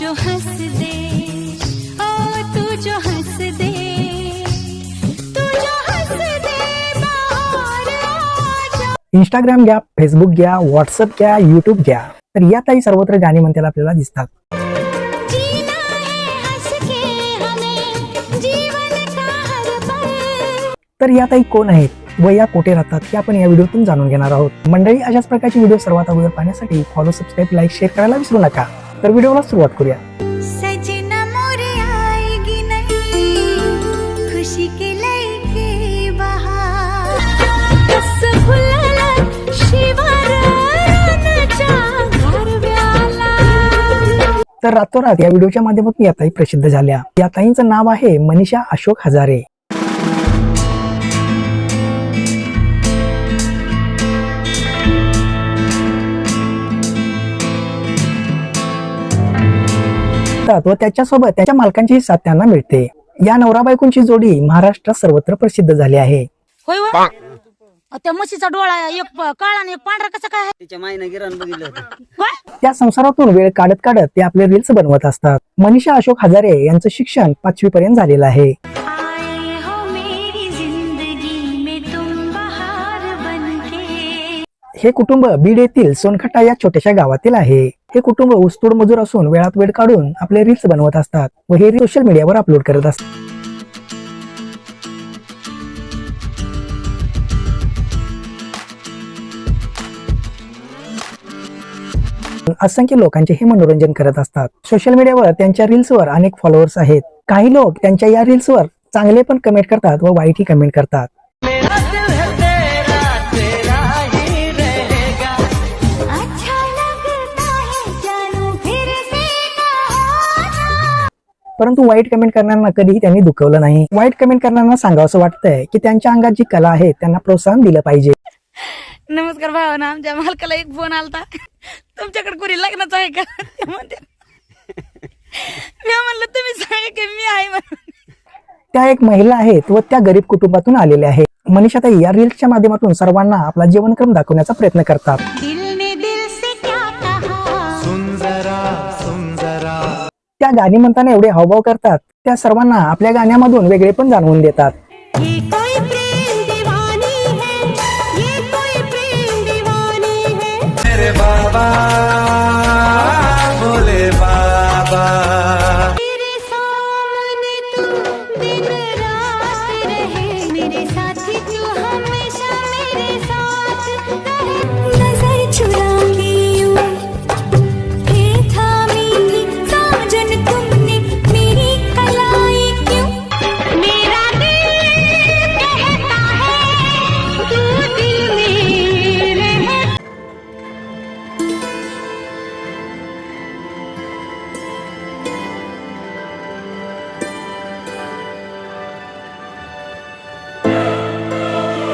जो हंस दे, ओ तू जो हंस दे, तू जो हंस दे बाहर आ जा। इंस्टाग्राम घ्या, फेसबुक घ्या, व्हॉट्सअप घ्या, युट्यूब घ्या, तर या काही सर्वत्र गाणी म्हणताना आपल्याला दिसतात. जीना है हंस के हमें जीवन का हर पल। तर या ताई कोण आहेत व या कुठे राहतात हे आपण या व्हिडिओतून जाणून घेणार आहोत. मंडळी, अशाच प्रकारचे व्हिडिओ सर्वात अगोदर पाहण्यासाठी फॉलो, सबस्क्राईब, लाईक, शेअर करायला विसरू नका. तर व्हिडिओला सुरुवात करूया. सजना मोरे आएगी नहीं खुशी के लेके बहार, कस फुलला शिवाराच्या गारव्याला. तर रातोरात या व्हिडिओच्या माध्यमातून या ताई प्रसिद्ध झाल्या. या ताईंचं नाव आहे मनीषा अशोक हजारे. व त्याच्यासोबत त्याच्या मालकांचीही साथ त्यांना मिळते. या नवरा बायकोंची जोडी महाराष्ट्रात सर्वत्र प्रसिद्ध झाली आहे. होय व? त्या म्हशीचा डोळा एक काळा आणि एक पांढरा कसा काय आहे? तिच्या माईनं गिरण बघितलं होतं. काय? त्या संसारातून वेळ काढत काढत ते आपले रील्स बनवत असतात. मनीषा अशोक हजारे यांचं शिक्षण 5वी पर्यंत झालेलं आहे. आए हो मेरी जिंदगी में तुम बहार बनके. हे कुटुंब बीड येथील सोनखट्टा या छोट्याशा गावातील आहे. हे कुटुंब ऊसतोड मजूर असून वेळात वेळ काढून आपले रील्स बनवत असतात व हे सोशल मीडियावर अपलोड करत असतात. असंख्य लोकांचे हे मनोरंजन करत असतात. सोशल मीडियावर त्यांच्या रील्सवर अनेक फॉलोअर्स आहेत. काही लोक त्यांच्या या रील्सवर चांगले पण कमेंट करतात व वाईटही कमेंट करतात. अच्छा लगता है जानू फिर से कहाना. परंतु वाईट कमेंट करणाऱ्यांना कधीही त्यांनी दुखवलं नाही. वाईट कमेंट करणाऱ्यांना सांगावं वाटतंय की त्यांच्या अंगात जी कला आहे त्यांना प्रोत्साहन दिलं पाहिजे. नमस्कार भावाना, आमच्या मालकाला एक फोन आलता, तुमच्याकडे कोणी लग्नाचं आहे का? ते म्हणते. मी म्हणलं तुम्ही सांगा की मी आहे म्हणून. त्या एक महिला आहेत व त्या गरीब कुटुंबातून आलेल्या आहेत. मनीषा ताई या रील्सच्या माध्यमातून सर्वांना आपला जीवनक्रम दाखवण्याचा प्रयत्न करतात. दिल ने दिल से क्या कहा, सुन जरा त्या गाणी म्हणताना एवढे हावभाव करतात, त्या सर्वांना आपल्या गाण्यामधून वेगळे पण जाणवून देतात. ये कोई प्रेम दीवानी है, ये कोई प्रेम दीवानी है. मेरे बाबा